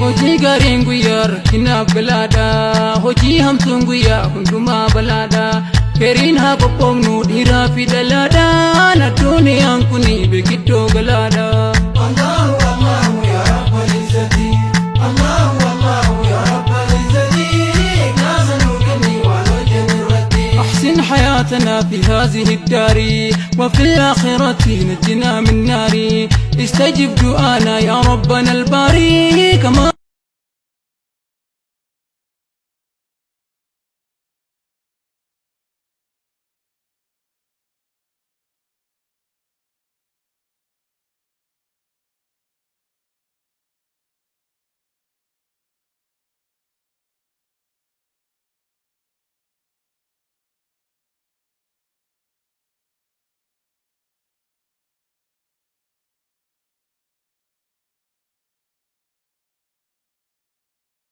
hojii gaariin guyyaa rakkinaaf galaadha hojii hamtuun guyyaa hundumaa balaadha feriin haa qophoofnu dhiiraa fi dhalaadhaan adduuniyaan kuni beekiddoo galaadha. أحسن حياتنا في هذه الدار وفي الآخرة نجنا من نار استجب دعانا يا ربنا الباري كما